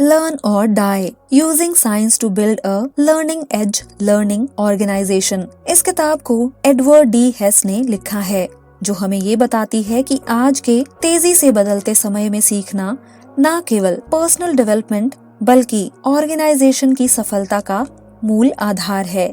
Learn और die, using science to build a learning as learning organisation. इस किताब को एडवर्ड डी हेस ने लिखा है, जो हमें ये बताती है कि आज के तेजी से बदलते समय में सीखना न केवल पर्सनल डेवलपमेंट बल्कि ऑर्गेनाइजेशन की सफलता का मूल आधार है।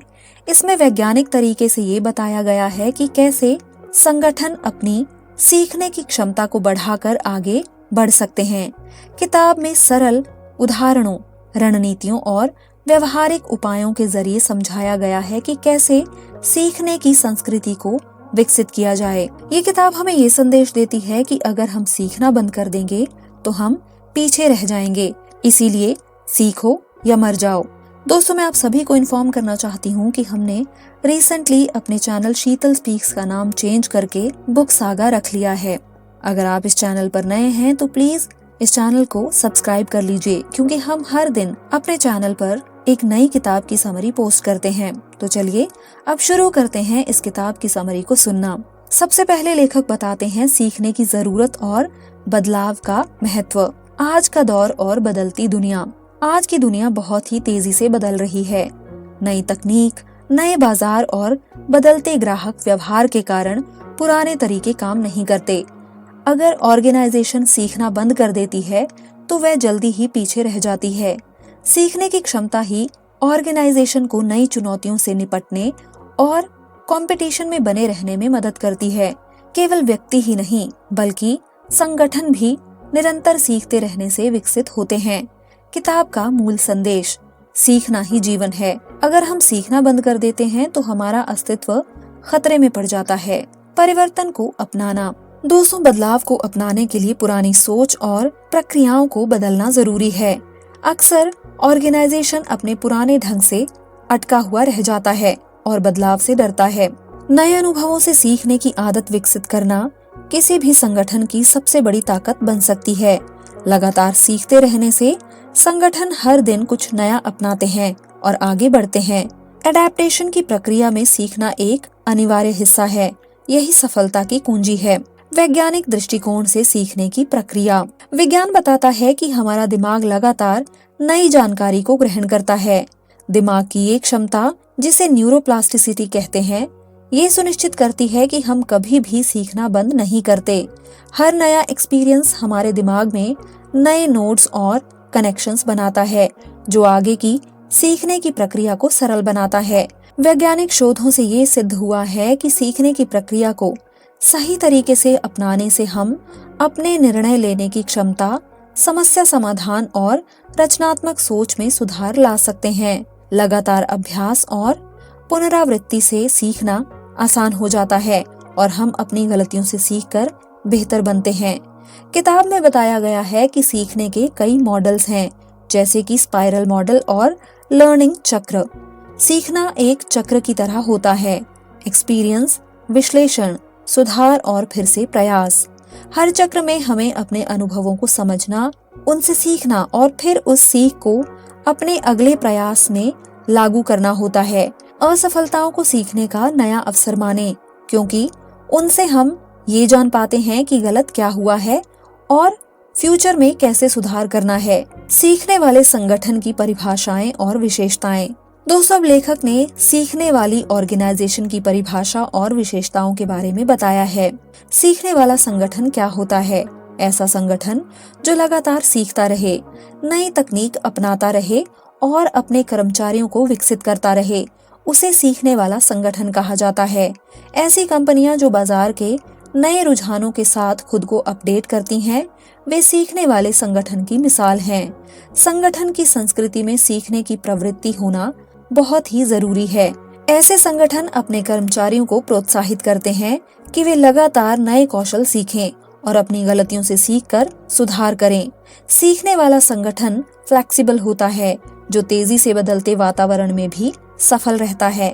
इसमें वैज्ञानिक तरीके से ये बताया गया है कि कैसे संगठन अपनी सीखने की क्षमता को बढ़ाकर आगे बढ़ सकते हैं। किताब में सरल उदाहरणों, रणनीतियों और व्यवहारिक उपायों के जरिए समझाया गया है कि कैसे सीखने की संस्कृति को विकसित किया जाए। ये किताब हमें ये संदेश देती है कि अगर हम सीखना बंद कर देंगे तो हम पीछे रह जाएंगे। इसीलिए सीखो या मर जाओ। दोस्तों, मैं आप सभी को इन्फॉर्म करना चाहती हूँ कि हमने रिसेंटली अपने चैनल शीतल स्पीक्स का नाम चेंज करके बुक सागा रख लिया है। अगर आप इस चैनल पर नए हैं तो प्लीज इस चैनल को सब्सक्राइब कर लीजिए, क्योंकि हम हर दिन अपने चैनल पर एक नई किताब की समरी पोस्ट करते हैं। तो चलिए अब शुरू करते हैं इस किताब की समरी को सुनना। सबसे पहले लेखक बताते हैं सीखने की जरूरत और बदलाव का महत्व। आज का दौर और बदलती दुनिया। आज की दुनिया बहुत ही तेजी से बदल रही है। नई तकनीक, नए बाजार और बदलते ग्राहक व्यवहार के कारण पुराने तरीके काम नहीं करते। अगर ऑर्गेनाइजेशन सीखना बंद कर देती है तो वह जल्दी ही पीछे रह जाती है। सीखने की क्षमता ही ऑर्गेनाइजेशन को नई चुनौतियों से निपटने और कंपटीशन में बने रहने में मदद करती है। केवल व्यक्ति ही नहीं बल्कि संगठन भी निरंतर सीखते रहने से विकसित होते हैं। किताब का मूल संदेश, सीखना ही जीवन है। अगर हम सीखना बंद कर देते हैं तो हमारा अस्तित्व खतरे में पड़ जाता है। परिवर्तन को अपनाना। दोस्तों, बदलाव को अपनाने के लिए पुरानी सोच और प्रक्रियाओं को बदलना जरूरी है। अक्सर ऑर्गेनाइजेशन अपने पुराने ढंग से अटका हुआ रह जाता है और बदलाव से डरता है। नए अनुभवों से सीखने की आदत विकसित करना किसी भी संगठन की सबसे बड़ी ताकत बन सकती है। लगातार सीखते रहने से संगठन हर दिन कुछ नया अपनाते हैं और आगे बढ़ते हैं। एडेप्टेशन की प्रक्रिया में सीखना एक अनिवार्य हिस्सा है। यही सफलता की कुंजी है। वैज्ञानिक दृष्टिकोण से सीखने की प्रक्रिया। विज्ञान बताता है कि हमारा दिमाग लगातार नई जानकारी को ग्रहण करता है। दिमाग की ये क्षमता, जिसे न्यूरोप्लास्टिसिटी कहते हैं, ये सुनिश्चित करती है कि हम कभी भी सीखना बंद नहीं करते। हर नया एक्सपीरियंस हमारे दिमाग में नए नोड्स और कनेक्शंस बनाता है, जो आगे की सीखने की प्रक्रिया को सरल बनाता है। वैज्ञानिक शोधों से ये सिद्ध हुआ है कि सीखने की प्रक्रिया को सही तरीके से अपनाने से हम अपने निर्णय लेने की क्षमता, समस्या समाधान और रचनात्मक सोच में सुधार ला सकते हैं। लगातार अभ्यास और पुनरावृत्ति से सीखना आसान हो जाता है और हम अपनी गलतियों से सीखकर बेहतर बनते हैं। किताब में बताया गया है कि सीखने के कई मॉडल्स हैं, जैसे कि स्पाइरल मॉडल और लर्निंग चक्र। सीखना एक चक्र की तरह होता है। एक्सपीरियंस, विश्लेषण, सुधार और फिर से प्रयास। हर चक्र में हमें अपने अनुभवों को समझना, उनसे सीखना और फिर उस सीख को अपने अगले प्रयास में लागू करना होता है। असफलताओं को सीखने का नया अवसर माने, क्योंकि उनसे हम ये जान पाते हैं कि गलत क्या हुआ है और फ्यूचर में कैसे सुधार करना है। सीखने वाले संगठन की परिभाषाएं और विशेषताएं। दोस्तों, अब लेखक ने सीखने वाली ऑर्गेनाइजेशन की परिभाषा और विशेषताओं के बारे में बताया है। सीखने वाला संगठन क्या होता है? ऐसा संगठन जो लगातार सीखता रहे, नई तकनीक अपनाता रहे और अपने कर्मचारियों को विकसित करता रहे, उसे सीखने वाला संगठन कहा जाता है। ऐसी कंपनियां जो बाजार के नए रुझानों के साथ खुद को अपडेट करती हैं, वे सीखने वाले संगठन की मिसाल हैं। संगठन की संस्कृति में सीखने की प्रवृत्ति होना बहुत ही जरूरी है। ऐसे संगठन अपने कर्मचारियों को प्रोत्साहित करते हैं कि वे लगातार नए कौशल सीखें और अपनी गलतियों से सीखकर सुधार करें। सीखने वाला संगठन फ्लेक्सिबल होता है, जो तेजी से बदलते वातावरण में भी सफल रहता है।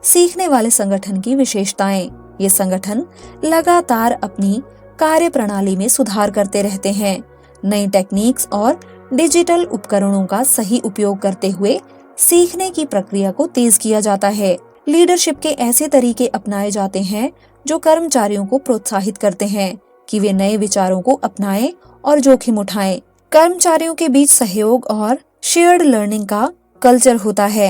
सीखने वाले संगठन की विशेषताएं। ये संगठन लगातार अपनी कार्य प्रणाली में सुधार करते रहते हैं। नई टेक्निक्स और डिजिटल उपकरणों का सही उपयोग करते हुए सीखने की प्रक्रिया को तेज किया जाता है। लीडरशिप के ऐसे तरीके अपनाए जाते हैं जो कर्मचारियों को प्रोत्साहित करते हैं कि वे नए विचारों को अपनाएं और जोखिम उठाएं। कर्मचारियों के बीच सहयोग और शेयर्ड लर्निंग का कल्चर होता है।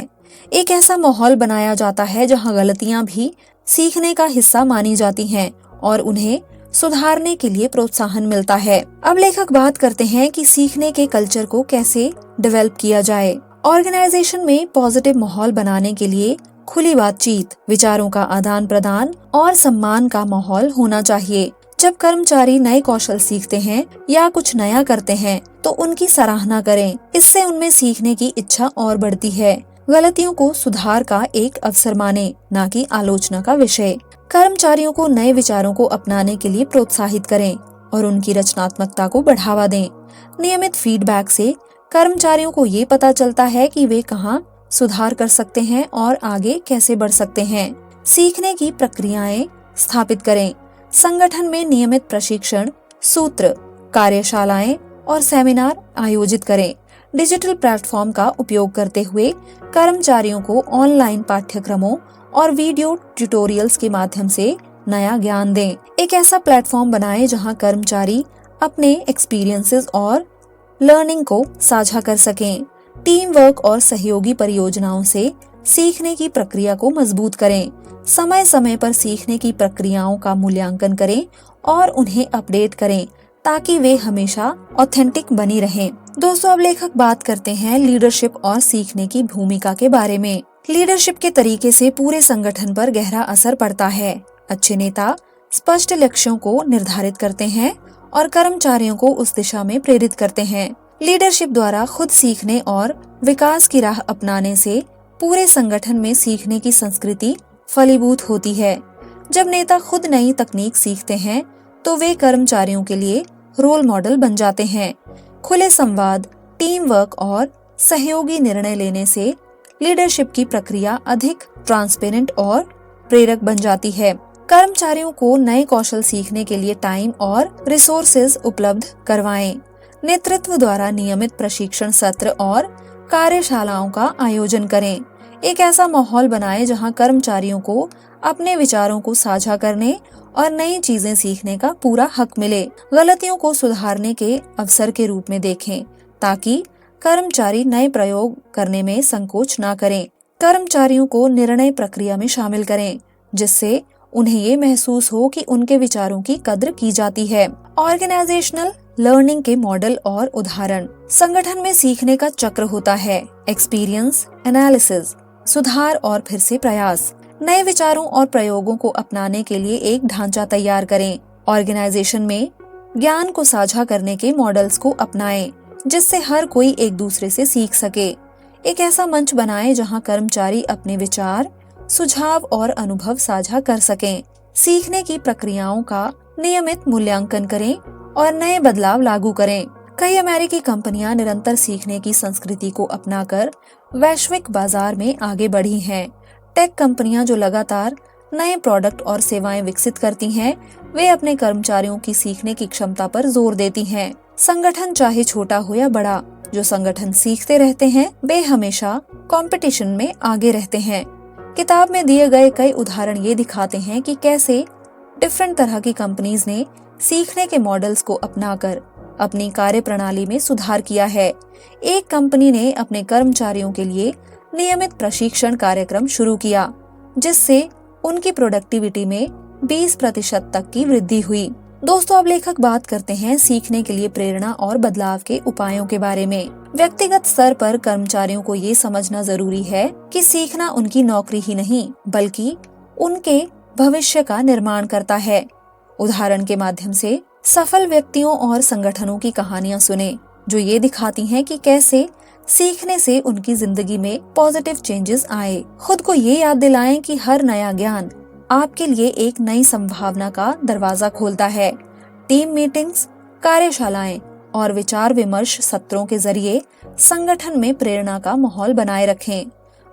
एक ऐसा माहौल बनाया जाता है जहां गलतियां भी सीखने का हिस्सा मानी जाती हैं और उन्हें सुधारने के लिए प्रोत्साहन मिलता है। अब लेखक बात करते हैं कि सीखने के कल्चर को कैसे डेवलप किया जाए। ऑर्गेनाइजेशन में पॉजिटिव माहौल बनाने के लिए खुली बातचीत, विचारों का आदान प्रदान और सम्मान का माहौल होना चाहिए। जब कर्मचारी नए कौशल सीखते हैं या कुछ नया करते हैं तो उनकी सराहना करें। इससे उनमें सीखने की इच्छा और बढ़ती है। गलतियों को सुधार का एक अवसर माने, न कि आलोचना का विषय। कर्मचारियों को नए विचारों को अपनाने के लिए प्रोत्साहित करें और उनकी रचनात्मकता को बढ़ावा दें। नियमित फीडबैक से कर्मचारियों को ये पता चलता है कि वे कहाँ सुधार कर सकते हैं और आगे कैसे बढ़ सकते हैं। सीखने की प्रक्रियाएं स्थापित करें। संगठन में नियमित प्रशिक्षण सूत्र, कार्यशालाएं और सेमिनार आयोजित करें। डिजिटल प्लेटफॉर्म का उपयोग करते हुए कर्मचारियों को ऑनलाइन पाठ्यक्रमों और वीडियो ट्यूटोरियल्स के माध्यम से नया ज्ञान दें। एक ऐसा प्लेटफॉर्म बनाएं जहां कर्मचारी अपने एक्सपीरियंसेस और लर्निंग को साझा कर सकें। टीम वर्क और सहयोगी परियोजनाओं से सीखने की प्रक्रिया को मजबूत करें। समय समय पर सीखने की प्रक्रियाओं का मूल्यांकन करें और उन्हें अपडेट करें ताकि वे हमेशा ऑथेंटिक बनी रहें। दोस्तों, अब लेखक बात करते हैं लीडरशिप और सीखने की भूमिका के बारे में। लीडरशिप के तरीके से पूरे संगठन पर गहरा असर पड़ता है। अच्छे नेता स्पष्ट लक्ष्यों को निर्धारित करते हैं और कर्मचारियों को उस दिशा में प्रेरित करते हैं। लीडरशिप द्वारा खुद सीखने और विकास की राह अपनाने से पूरे संगठन में सीखने की संस्कृति फलीभूत होती है। जब नेता खुद नई तकनीक सीखते हैं तो वे कर्मचारियों के लिए रोल मॉडल बन जाते हैं। खुले संवाद, टीम वर्क और सहयोगी निर्णय लेने से लीडरशिप की प्रक्रिया अधिक ट्रांसपेरेंट और प्रेरक बन जाती है। कर्मचारियों को नए कौशल सीखने के लिए टाइम और रिसोर्सेज उपलब्ध करवाएं। नेतृत्व द्वारा नियमित प्रशिक्षण सत्र और कार्यशालाओं का आयोजन करें। एक ऐसा माहौल बनाएं जहां कर्मचारियों को अपने विचारों को साझा करने और नई चीजें सीखने का पूरा हक मिले। गलतियों को सुधारने के अवसर के रूप में देखें ताकि कर्मचारी नए प्रयोग करने में संकोच न करें। कर्मचारियों को निर्णय प्रक्रिया में शामिल करें जिससे उन्हें ये महसूस हो कि उनके विचारों की कद्र की जाती है। ऑर्गेनाइजेशनल लर्निंग के मॉडल और उदाहरण। संगठन में सीखने का चक्र होता है। एक्सपीरियंस, एनालिसिस, सुधार और फिर से प्रयास। नए विचारों और प्रयोगों को अपनाने के लिए एक ढांचा तैयार करें। ऑर्गेनाइजेशन में ज्ञान को साझा करने के मॉडल्स को अपनाएं जिससे हर कोई एक दूसरे से सीख सके। एक ऐसा मंच बनाएं जहां कर्मचारी अपने विचार, सुझाव और अनुभव साझा कर सकें। सीखने की प्रक्रियाओं का नियमित मूल्यांकन करें और नए बदलाव लागू करें। कई अमेरिकी कंपनियां निरंतर सीखने की संस्कृति को अपनाकर वैश्विक बाजार में आगे बढ़ी हैं। टेक कंपनियां जो लगातार नए प्रोडक्ट और सेवाएं विकसित करती हैं, वे अपने कर्मचारियों की सीखने की क्षमता पर जोर देती हैं। संगठन चाहे छोटा हो या बड़ा, जो संगठन सीखते रहते हैं वे हमेशा कंपटीशन में आगे रहते हैं। किताब में दिए गए कई उदाहरण ये दिखाते हैं कि कैसे डिफरेंट तरह की कंपनीज ने सीखने के मॉडल्स को अपनाकर अपनी कार्य प्रणाली में सुधार किया है। एक कंपनी ने अपने कर्मचारियों के लिए नियमित प्रशिक्षण कार्यक्रम शुरू किया जिससे उनकी प्रोडक्टिविटी में 20% तक की वृद्धि हुई। दोस्तों, अब लेखक बात करते हैं सीखने के लिए प्रेरणा और बदलाव के उपायों के बारे में। व्यक्तिगत स्तर पर कर्मचारियों को ये समझना जरूरी है कि सीखना उनकी नौकरी ही नहीं बल्कि उनके भविष्य का निर्माण करता है। उदाहरण के माध्यम से सफल व्यक्तियों और संगठनों की कहानियां सुने जो ये दिखाती हैं कि कैसे सीखने से उनकी जिंदगी में पॉजिटिव चेंजेस आए। खुद को ये याद दिलाएं कि हर नया ज्ञान आपके लिए एक नई संभावना का दरवाजा खोलता है। टीम मीटिंग्स, कार्यशालाएं और विचार विमर्श सत्रों के जरिए संगठन में प्रेरणा का माहौल बनाए रखें।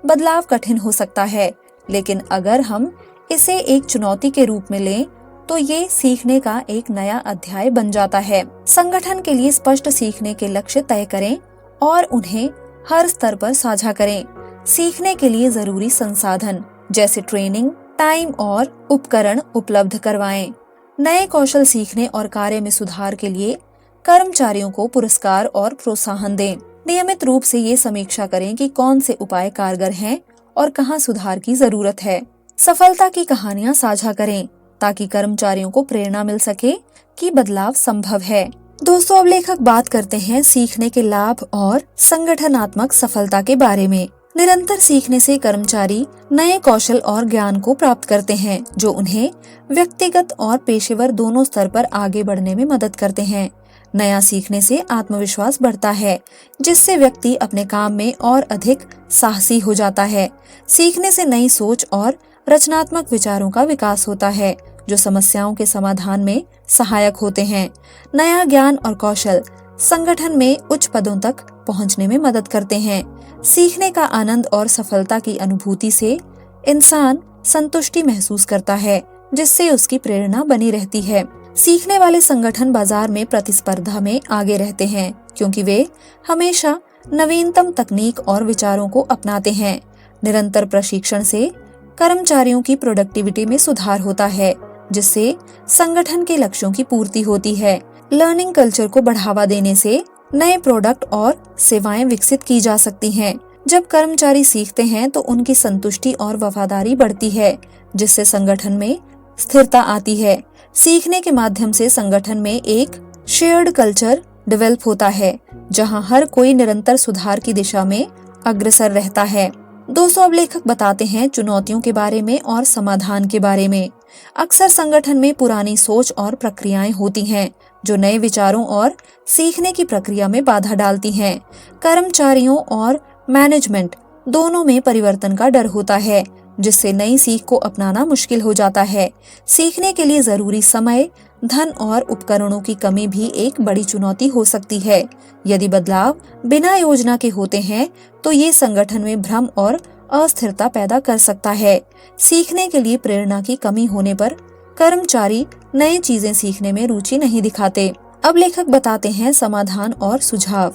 बदलाव कठिन हो सकता है, लेकिन अगर हम इसे एक चुनौती के रूप में लें तो ये सीखने का एक नया अध्याय बन जाता है। संगठन के लिए स्पष्ट सीखने के लक्ष्य तय करें और उन्हें हर स्तर पर साझा करें। सीखने के लिए जरूरी संसाधन जैसे ट्रेनिंग, टाइम और उपकरण उपलब्ध करवाएं। नए कौशल सीखने और कार्य में सुधार के लिए कर्मचारियों को पुरस्कार और प्रोत्साहन दें। नियमित रूप से ये समीक्षा करें कि कौन से उपाय कारगर हैं और कहाँ सुधार की जरूरत है। सफलता की कहानियां साझा करें ताकि कर्मचारियों को प्रेरणा मिल सके कि बदलाव संभव है। दोस्तों, अब लेखक बात करते हैं सीखने के लाभ और संगठनात्मक सफलता के बारे में। निरंतर सीखने से कर्मचारी नए कौशल और ज्ञान को प्राप्त करते हैं, जो उन्हें व्यक्तिगत और पेशेवर दोनों स्तर पर आगे बढ़ने में मदद करते हैं। नया सीखने से आत्मविश्वास बढ़ता है, जिससे व्यक्ति अपने काम में और अधिक साहसी हो जाता है। सीखने से नई सोच और रचनात्मक विचारों का विकास होता है, जो समस्याओं के समाधान में सहायक होते हैं। नया ज्ञान और कौशल संगठन में उच्च पदों तक पहुंचने में मदद करते हैं। सीखने का आनंद और सफलता की अनुभूति से इंसान संतुष्टि महसूस करता है, जिससे उसकी प्रेरणा बनी रहती है। सीखने वाले संगठन बाजार में प्रतिस्पर्धा में आगे रहते हैं, क्योंकि वे हमेशा नवीनतम तकनीक और विचारों को अपनाते हैं। निरंतर प्रशिक्षण से कर्मचारियों की प्रोडक्टिविटी में सुधार होता है, जिससे संगठन के लक्ष्यों की पूर्ति होती है। लर्निंग कल्चर को बढ़ावा देने से नए प्रोडक्ट और सेवाएं विकसित की जा सकती हैं। जब कर्मचारी सीखते हैं तो उनकी संतुष्टि और वफादारी बढ़ती है, जिससे संगठन में स्थिरता आती है। सीखने के माध्यम से संगठन में एक शेयर्ड कल्चर डेवलप होता है, जहां हर कोई निरंतर सुधार की दिशा में अग्रसर रहता है। दोस्तों, अब लेखक बताते हैं चुनौतियों के बारे में और समाधान के बारे में। अक्सर संगठन में पुरानी सोच और प्रक्रियाएं होती हैं, जो नए विचारों और सीखने की प्रक्रिया में बाधा डालती हैं। कर्मचारियों और मैनेजमेंट दोनों में परिवर्तन का डर होता है, जिससे नई सीख को अपनाना मुश्किल हो जाता है। सीखने के लिए जरूरी समय, धन और उपकरणों की कमी भी एक बड़ी चुनौती हो सकती है। यदि बदलाव बिना योजना के होते हैं तो ये संगठन में भ्रम और अस्थिरता पैदा कर सकता है। सीखने के लिए प्रेरणा की कमी होने पर कर्मचारी नई चीजें सीखने में रुचि नहीं दिखाते। अब लेखक बताते हैं समाधान और सुझाव।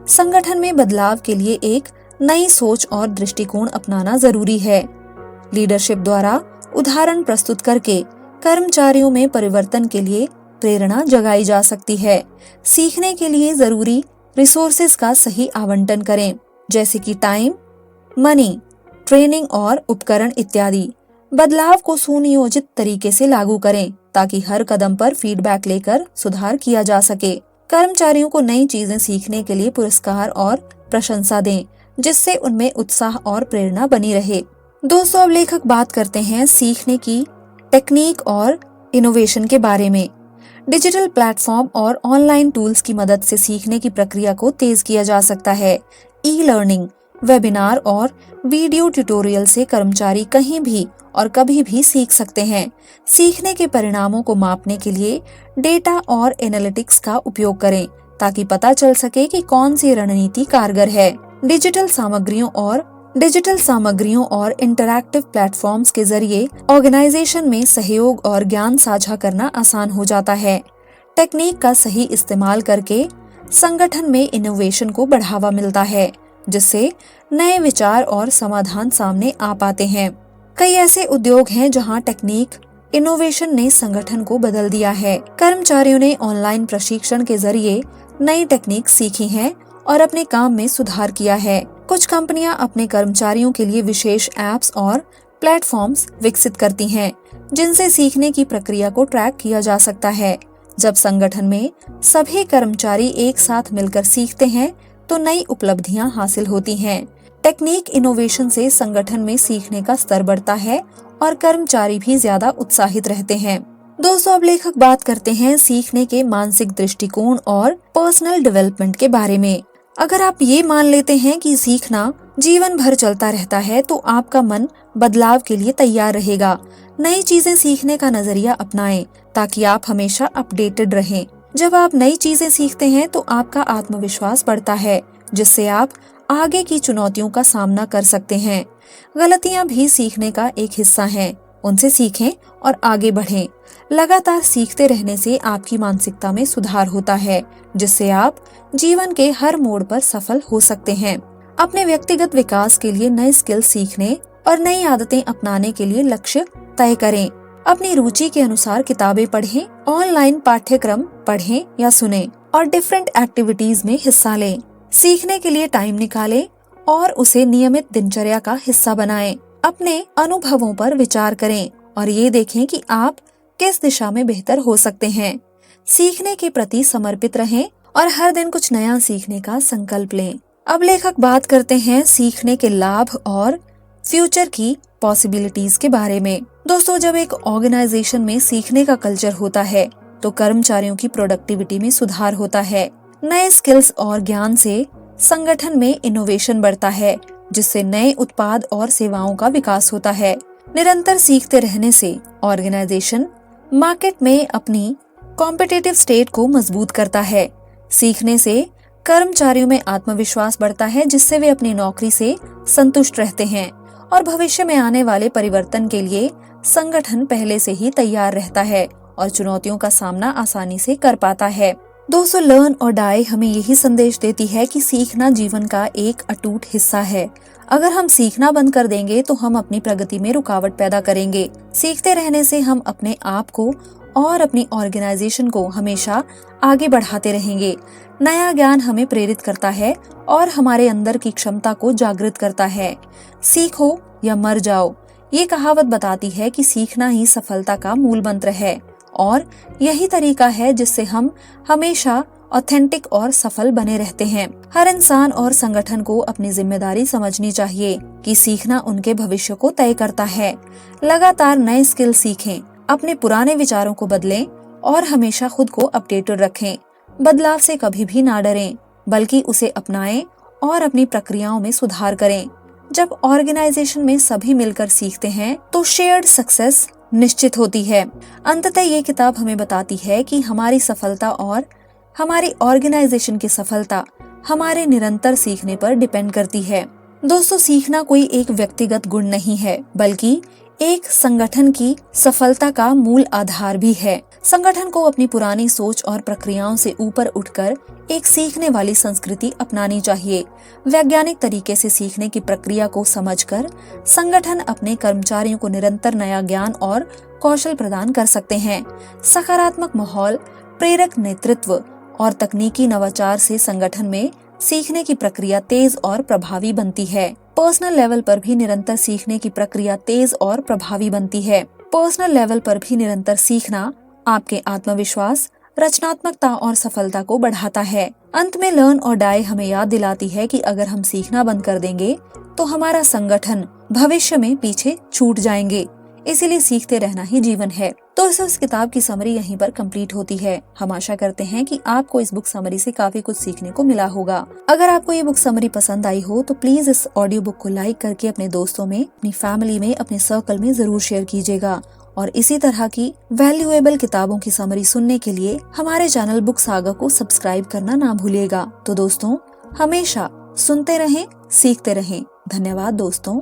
संगठन में बदलाव के लिए एक नई सोच और दृष्टिकोण अपनाना जरूरी है। लीडरशिप द्वारा उदाहरण प्रस्तुत करके कर्मचारियों में परिवर्तन के लिए प्रेरणा जगाई जा सकती है। सीखने के लिए जरूरी रिसोर्सेज का सही आवंटन करें, जैसे कि टाइम, मनी, ट्रेनिंग और उपकरण इत्यादि। बदलाव को सुनियोजित तरीके से लागू करें ताकि हर कदम पर फीडबैक लेकर सुधार किया जा सके। कर्मचारियों को नई चीजें सीखने के लिए पुरस्कार और प्रशंसा दें, जिससे उनमें उत्साह और प्रेरणा बनी रहे। दोस्तों, अब लेखक बात करते हैं सीखने की टेक्निक और इनोवेशन के बारे में। डिजिटल प्लेटफॉर्म और ऑनलाइन टूल्स की मदद से सीखने की प्रक्रिया को तेज किया जा सकता है। ई लर्निंग, वेबिनार और वीडियो ट्यूटोरियल से कर्मचारी कहीं भी और कभी भी सीख सकते हैं। सीखने के परिणामों को मापने के लिए डेटा और एनालिटिक्स का उपयोग करें, ताकि पता चल सके कि कौन सी रणनीति कारगर है। डिजिटल सामग्रियों और इंटरैक्टिव प्लेटफॉर्म्स के जरिए ऑर्गेनाइजेशन में सहयोग और ज्ञान साझा करना आसान हो जाता है। टेक्निक का सही इस्तेमाल करके संगठन में इनोवेशन को बढ़ावा मिलता है, जिससे नए विचार और समाधान सामने आ पाते हैं। कई ऐसे उद्योग हैं जहां टेक्निक इनोवेशन ने संगठन को बदल दिया है। कर्मचारियों ने ऑनलाइन प्रशिक्षण के जरिए नई टेक्निक सीखी हैं और अपने काम में सुधार किया है। कुछ कंपनियां अपने कर्मचारियों के लिए विशेष ऐप्स और प्लेटफॉर्म्स विकसित करती हैं, जिनसे सीखने की प्रक्रिया को ट्रैक किया जा सकता है। जब संगठन में सभी कर्मचारी एक साथ मिलकर सीखते हैं तो नई उपलब्धियां हासिल होती हैं। टेक्निक इनोवेशन से संगठन में सीखने का स्तर बढ़ता है और कर्मचारी भी ज्यादा उत्साहित रहते हैं। दोस्तों, अब लेखक बात करते हैं सीखने के मानसिक दृष्टिकोण और पर्सनल डेवलपमेंट के बारे में। अगर आप ये मान लेते हैं कि सीखना जीवन भर चलता रहता है तो आपका मन बदलाव के लिए तैयार रहेगा। नई चीजें सीखने का नजरिया अपनाएं ताकि आप हमेशा अपडेटेड रहें। जब आप नई चीजें सीखते हैं तो आपका आत्मविश्वास बढ़ता है, जिससे आप आगे की चुनौतियों का सामना कर सकते हैं। गलतियां भी सीखने का एक हिस्सा हैं, उनसे सीखें और आगे बढ़ें। लगातार सीखते रहने से आपकी मानसिकता में सुधार होता है, जिससे आप जीवन के हर मोड़ पर सफल हो सकते हैं। अपने व्यक्तिगत विकास के लिए नए स्किल सीखने और नई आदतें अपनाने के लिए लक्ष्य तय करें। अपनी रुचि के अनुसार किताबें पढ़ें, ऑनलाइन पाठ्यक्रम पढ़ें या सुनें और डिफरेंट एक्टिविटीज में हिस्सा लें। सीखने के लिए टाइम निकालें और उसे नियमित दिनचर्या का हिस्सा बनाएं। अपने अनुभवों पर विचार करें और ये देखें कि आप किस दिशा में बेहतर हो सकते हैं। सीखने के प्रति समर्पित रहें और हर दिन कुछ नया सीखने का संकल्प लें। अब लेखक बात करते हैं सीखने के लाभ और फ्यूचर की पॉसिबिलिटीज के बारे में। दोस्तों, जब एक ऑर्गेनाइजेशन में सीखने का कल्चर होता है तो कर्मचारियों की प्रोडक्टिविटी में सुधार होता है। नए स्किल्स और ज्ञान से संगठन में इनोवेशन बढ़ता है, जिससे नए उत्पाद और सेवाओं का विकास होता है। निरंतर सीखते रहने से ऑर्गेनाइजेशन मार्केट में अपनी कॉम्पिटिटिव स्टेट को मजबूत करता है। सीखने से कर्मचारियों में आत्मविश्वास बढ़ता है, जिससे वे अपनी नौकरी से संतुष्ट रहते हैं और भविष्य में आने वाले परिवर्तन के लिए संगठन पहले से ही तैयार रहता है और चुनौतियों का सामना आसानी से कर पाता है। दोस्तों, लर्न और डाई हमें यही संदेश देती है कि सीखना जीवन का एक अटूट हिस्सा है। अगर हम सीखना बंद कर देंगे तो हम अपनी प्रगति में रुकावट पैदा करेंगे। सीखते रहने से हम अपने आप को और अपनी ऑर्गेनाइजेशन को हमेशा आगे बढ़ाते रहेंगे। नया ज्ञान हमें प्रेरित करता है और हमारे अंदर की क्षमता को जागृत करता है। सीखो या मर जाओ, ये कहावत बताती है कि सीखना ही सफलता का मूल मंत्र है और यही तरीका है जिससे हम हमेशा ऑथेंटिक और सफल बने रहते हैं। हर इंसान और संगठन को अपनी जिम्मेदारी समझनी चाहिए कि सीखना उनके भविष्य को तय करता है। लगातार नए स्किल सीखें, अपने पुराने विचारों को बदलें और हमेशा खुद को अपडेटेड रखें। बदलाव से कभी भी ना डरें, बल्कि उसे अपनाएं और अपनी प्रक्रियाओं में सुधार करें। जब ऑर्गेनाइजेशन में सभी मिलकर सीखते हैं तो शेयर्ड सक्सेस निश्चित होती है। अंततः ये किताब हमें बताती है कि हमारी सफलता और हमारी ऑर्गेनाइजेशन की सफलता हमारे निरंतर सीखने पर डिपेंड करती है। दोस्तों, सीखना कोई एक व्यक्तिगत गुण नहीं है, बल्कि एक संगठन की सफलता का मूल आधार भी है। संगठन को अपनी पुरानी सोच और प्रक्रियाओं से ऊपर उठकर एक सीखने वाली संस्कृति अपनानी चाहिए। वैज्ञानिक तरीके से सीखने की प्रक्रिया को समझकर संगठन अपने कर्मचारियों को निरंतर नया ज्ञान और कौशल प्रदान कर सकते हैं। सकारात्मक माहौल, प्रेरक नेतृत्व और तकनीकी नवाचार से संगठन में सीखने की प्रक्रिया तेज और प्रभावी बनती है। पर्सनल लेवल पर भी निरंतर सीखने की प्रक्रिया तेज और प्रभावी बनती है। पर्सनल लेवल पर भी निरंतर सीखना आपके आत्मविश्वास, रचनात्मकता और सफलता को बढ़ाता है। अंत में लर्न और डाई हमें याद दिलाती है कि अगर हम सीखना बंद कर देंगे तो हमारा संगठन भविष्य में पीछे छूट जाएंगे। इसीलिए सीखते रहना ही जीवन है। तो इस किताब की समरी यहीं पर कंप्लीट होती है। हम आशा करते हैं कि आपको इस बुक समरी से काफी कुछ सीखने को मिला होगा। अगर आपको ये बुक समरी पसंद आई हो तो प्लीज इस ऑडियो बुक को लाइक करके अपने दोस्तों में, अपनी फैमिली में, अपने सर्कल में जरूर शेयर कीजिएगा। और इसी तरह की वैल्यूएबल किताबों की समरी सुनने के लिए हमारे चैनल बुक सागा को सब्सक्राइब करना ना भूलिएगा। तो दोस्तों, हमेशा सुनते रहें, सीखते रहें। धन्यवाद दोस्तों।